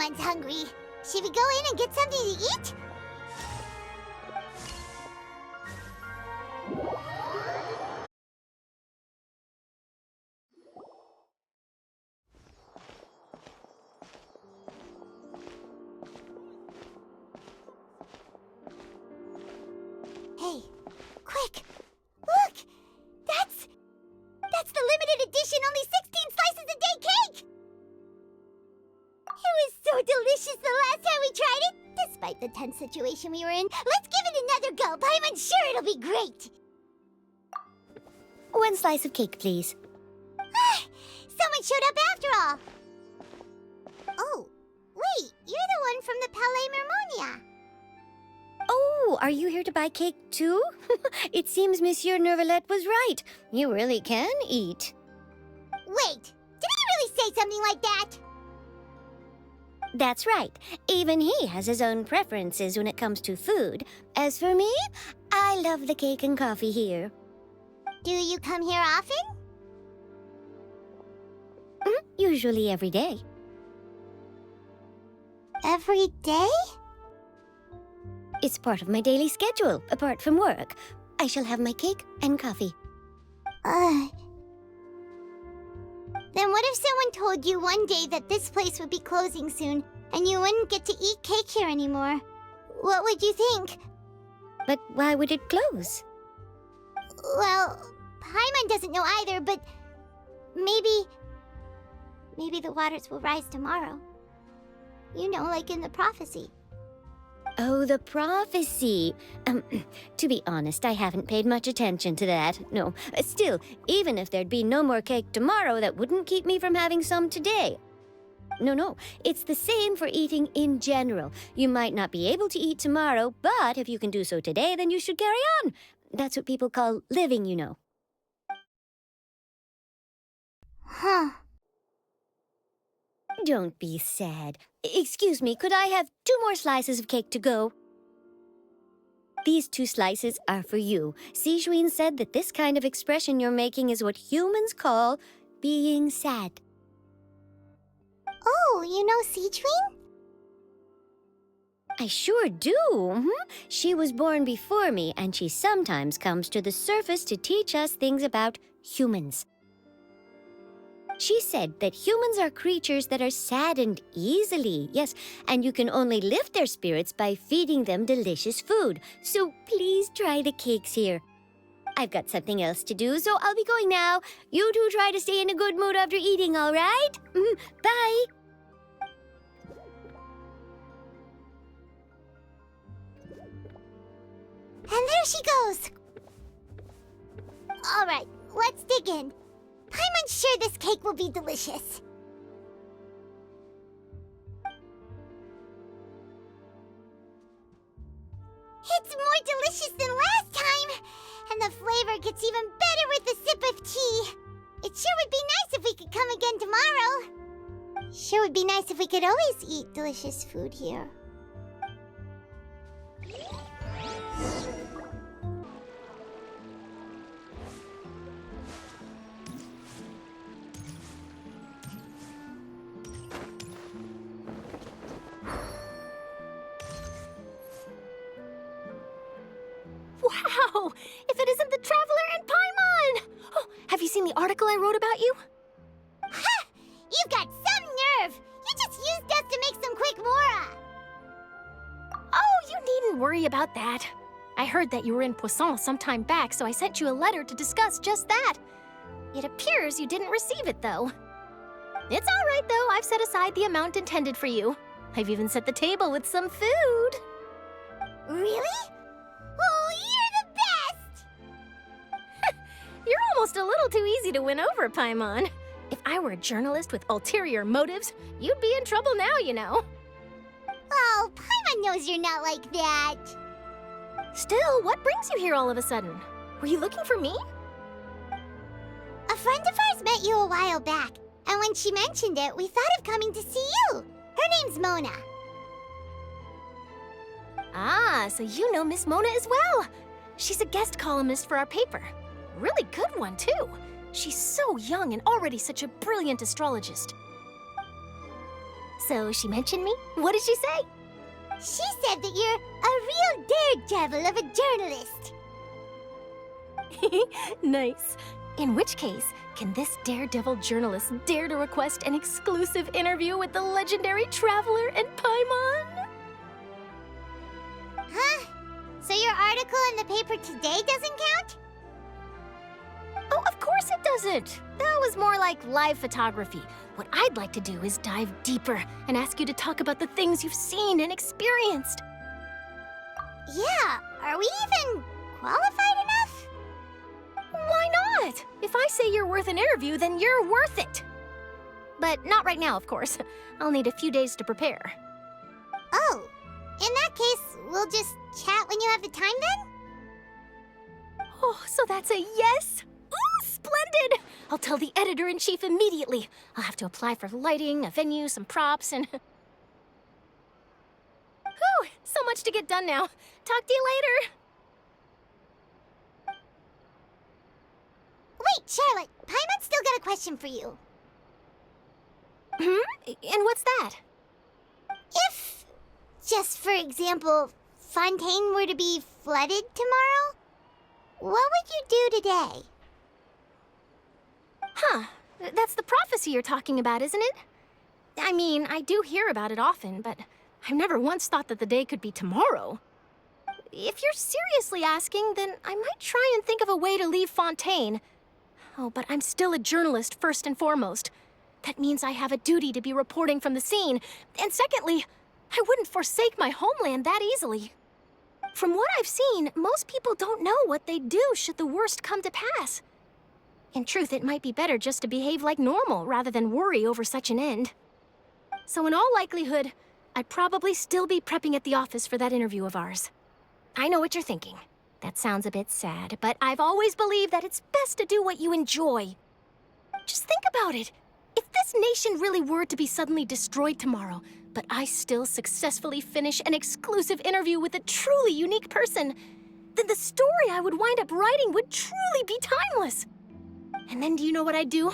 Paimon's hungry. Should we go in and get something to eat? Hey, quick! Look! That's the limited edition only 16 slices a day cake! It was so delicious the last time we tried it! Despite the tense situation we were in, let's give it another go! Paimon's sure it'll be great! 1 slice of cake, please. Someone showed up after all! Oh, wait, you're the one from the Palais Mermonia. Oh, are you here to buy cake too? It seems Monsieur Nervalette was right. You really can eat. Wait, did he really say something like that? That's right. Even he has his own preferences when it comes to food. As for me, I love the cake and coffee here. Do you come here often? Usually every day. Every day? It's part of my daily schedule, apart from work. I shall have my cake and coffee. Then what if someone told you one day that this place would be closing soon, and you wouldn't get to eat cake here anymore? What would you think? But why would it close? Well, Paimon doesn't know either, but maybe the waters will rise tomorrow. You know, like in the prophecy. Oh, the prophecy. To be honest, I haven't paid much attention to that. No, still, even if there'd be no more cake tomorrow, that wouldn't keep me from having some today. No, it's the same for eating in general. You might not be able to eat tomorrow, but if you can do so today, then you should carry on. That's what people call living, you know. Huh. Don't be sad. Excuse me, could I have 2 more slices of cake to go? These 2 slices are for you. Sijuin said that this kind of expression you're making is what humans call being sad. Oh, you know Sijuin? I sure do. She was born before me, and she sometimes comes to the surface to teach us things about humans. She said that humans are creatures that are saddened easily, yes, and you can only lift their spirits by feeding them delicious food. So please try the cakes here. I've got something else to do, so I'll be going now. You two try to stay in a good mood after eating, all right? Bye. And there she goes! Alright, let's dig in. Paimon's sure this cake will be delicious. It's more delicious than last time! And the flavor gets even better with a sip of tea. It sure would be nice if we could come again tomorrow. Sure would be nice if we could always eat delicious food here. Wow! If it isn't the Traveler and Paimon! Oh, have you seen the article I wrote about you? Ha! You've got some nerve! You just used us to make some quick mora! Oh, you needn't worry about that. I heard that you were in Poisson some time back, so I sent you a letter to discuss just that. It appears you didn't receive it, though. It's all right, though. I've set aside the amount intended for you. I've even set the table with some food. Really? Oh, you're the best! You're almost a little too easy to win over, Paimon. If I were a journalist with ulterior motives, you'd be in trouble now, you know. Oh, Paimon knows you're not like that. Still, what brings you here all of a sudden? Were you looking for me? A friend of ours met you a while back, and when she mentioned it, we thought of coming to see you. Her name's Mona. Ah, so you know Miss Mona as well. She's a guest columnist for our paper. Really good one, too. She's so young and already such a brilliant astrologist. So she mentioned me? What did she say? She said that you're a real daredevil of a journalist. Nice. In which case, can this daredevil journalist dare to request an exclusive interview with the legendary traveler and Paimon? Huh? So your article in the paper today doesn't count? Oh, of course it doesn't. That was more like live photography. What I'd like to do is dive deeper and ask you to talk about the things you've seen and experienced. Yeah, are we even qualified enough? Why not? If I say you're worth an interview, then you're worth it. But not right now, of course. I'll need a few days to prepare. Oh, in that case, we'll just chat when you have the time then? Oh, so that's a yes? Ooh, splendid! I'll tell the editor-in-chief immediately. I'll have to apply for lighting, a venue, some props, and... Whew, so much to get done now. Talk to you later. Wait, Charlotte, Paimon's still got a question for you. And what's that? If, just for example, Fontaine were to be flooded tomorrow, what would you do today? Huh, that's the prophecy you're talking about, isn't it? I mean, I do hear about it often, but I've never once thought that the day could be tomorrow. If you're seriously asking, then I might try and think of a way to leave Fontaine. Oh, but I'm still a journalist first and foremost. That means I have a duty to be reporting from the scene. And secondly, I wouldn't forsake my homeland that easily. From what I've seen, most people don't know what they'd do should the worst come to pass. In truth, it might be better just to behave like normal rather than worry over such an end. So in all likelihood, I'd probably still be prepping at the office for that interview of ours. I know what you're thinking. That sounds a bit sad, but I've always believed that it's best to do what you enjoy. Just think about it. If this nation really were to be suddenly destroyed tomorrow, but I still successfully finish an exclusive interview with a truly unique person, then the story I would wind up writing would truly be timeless. And then do you know what I'd do?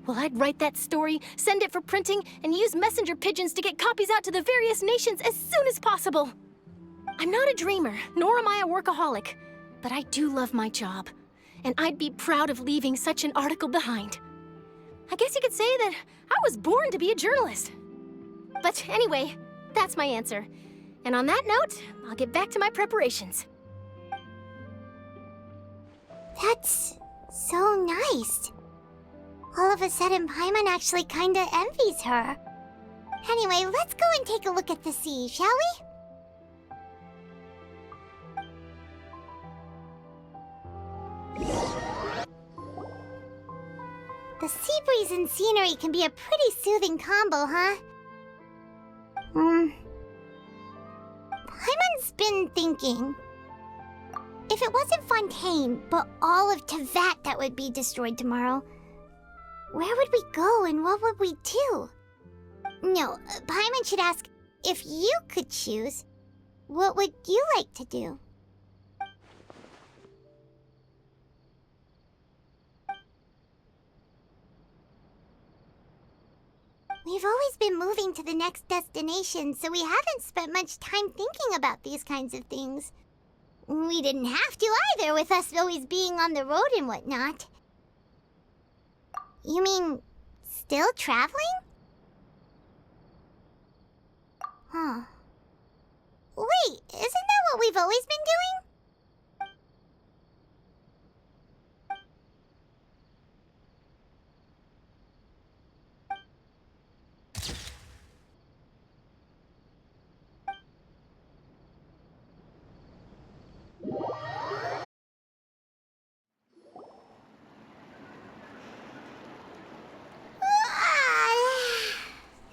Well, I'd write that story, send it for printing, and use messenger pigeons to get copies out to the various nations as soon as possible. I'm not a dreamer, nor am I a workaholic, but I do love my job, and I'd be proud of leaving such an article behind. I guess you could say that I was born to be a journalist. But anyway, that's my answer. And on that note, I'll get back to my preparations. That's so nice. All of a sudden, Paimon actually kinda envies her. Anyway, let's go and take a look at the sea, shall we? The sea breeze and scenery can be a pretty soothing combo, huh? Paimon's been thinking. If it wasn't Fontaine, but all of Tevat that would be destroyed tomorrow, where would we go and what would we do? No, Paimon should ask, if you could choose, what would you like to do? We've always been moving to the next destination, so we haven't spent much time thinking about these kinds of things. We didn't have to either, with us always being on the road and whatnot. You mean, still traveling? Huh. Wait, isn't that what we've always been doing?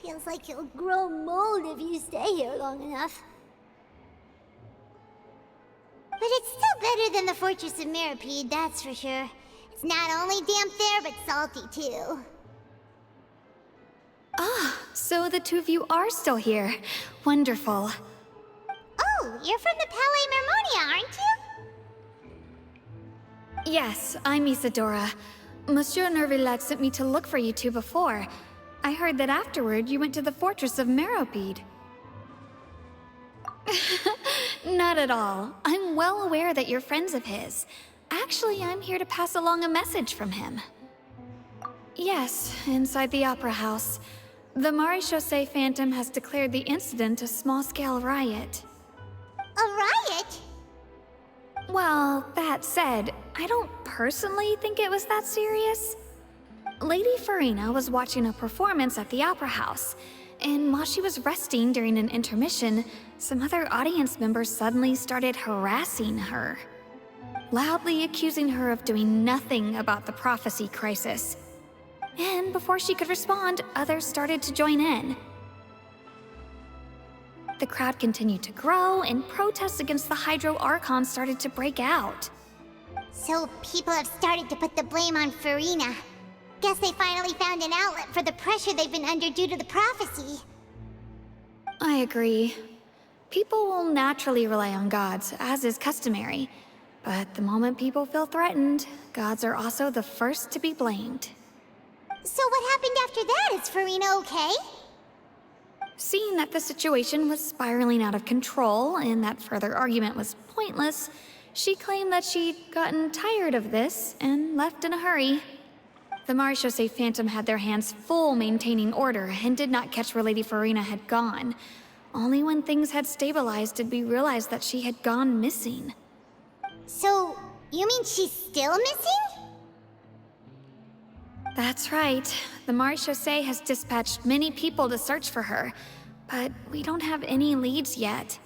Feels like you'll grow mold if you stay here long enough. But it's still better than the Fortress of Mirapede, that's for sure. It's not only damp there, but salty too. Ah, so the two of you are still here. Wonderful. Oh, you're from the Palais Mermonia, aren't you? Yes, I'm Isadora. Monsieur Nervillet sent me to look for you two before. I heard that afterward you went to the fortress of Meropide. Not at all. I'm well aware that you're friends of his. Actually, I'm here to pass along a message from him. Yes, inside the Opera House. The Maréchaussée Phantom has declared the incident a small-scale riot. A riot? Well, that said, I don't personally think it was that serious. Lady Farina was watching a performance at the Opera House, and while she was resting during an intermission, some other audience members suddenly started harassing her, loudly accusing her of doing nothing about the prophecy crisis. And before she could respond, others started to join in. The crowd continued to grow, and protests against the Hydro Archon started to break out. So people have started to put the blame on Farina. Guess they finally found an outlet for the pressure they've been under due to the prophecy. I agree. People will naturally rely on gods, as is customary. But the moment people feel threatened, gods are also the first to be blamed. So what happened after that? Is Farina okay? Seeing that the situation was spiraling out of control and that further argument was pointless, she claimed that she'd gotten tired of this and left in a hurry. The Maréchaussée Phantom had their hands full maintaining order and did not catch where Lady Farina had gone. Only when things had stabilized did we realize that she had gone missing. So, you mean she's still missing? That's right. The Maréchaussée has dispatched many people to search for her, but we don't have any leads yet.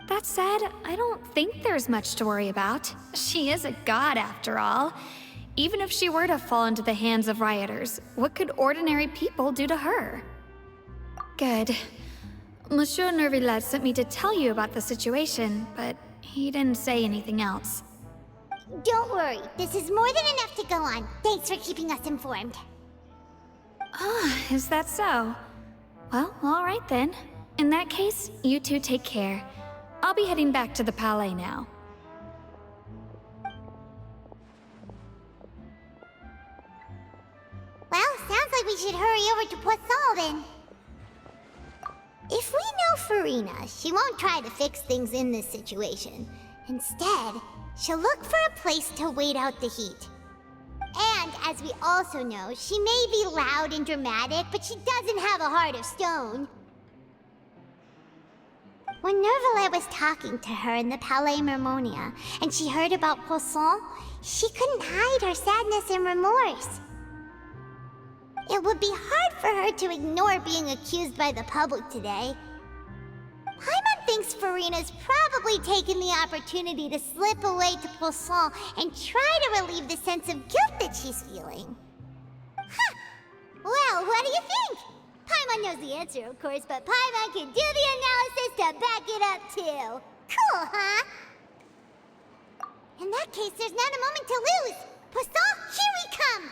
That said, I don't think there's much to worry about. She is a god after all. Even if she were to fall into the hands of rioters, what could ordinary people do to her? Good. Monsieur Nervillet sent me to tell you about the situation, but he didn't say anything else. Don't worry, this is more than enough to go on. Thanks for keeping us informed. Ah, is that so? Well, all right then. In that case, you two take care. I'll be heading back to the Palais now. Well, sounds like we should hurry over to Poisson then. If we know Farina, she won't try to fix things in this situation. Instead, she'll look for a place to wait out the heat. And, as we also know, she may be loud and dramatic, but she doesn't have a heart of stone. When Nervillet was talking to her in the Palais Mermonia, and she heard about Poisson, she couldn't hide her sadness and remorse. It would be hard for her to ignore being accused by the public today. Paimon thinks Farina's probably taken the opportunity to slip away to Poisson and try to relieve the sense of guilt that she's feeling. Huh! Well, what do you think? Paimon knows the answer, of course, but Paimon can do the analysis to back it up, too. Cool, huh? In that case, there's not a moment to lose. Poisson, here we come!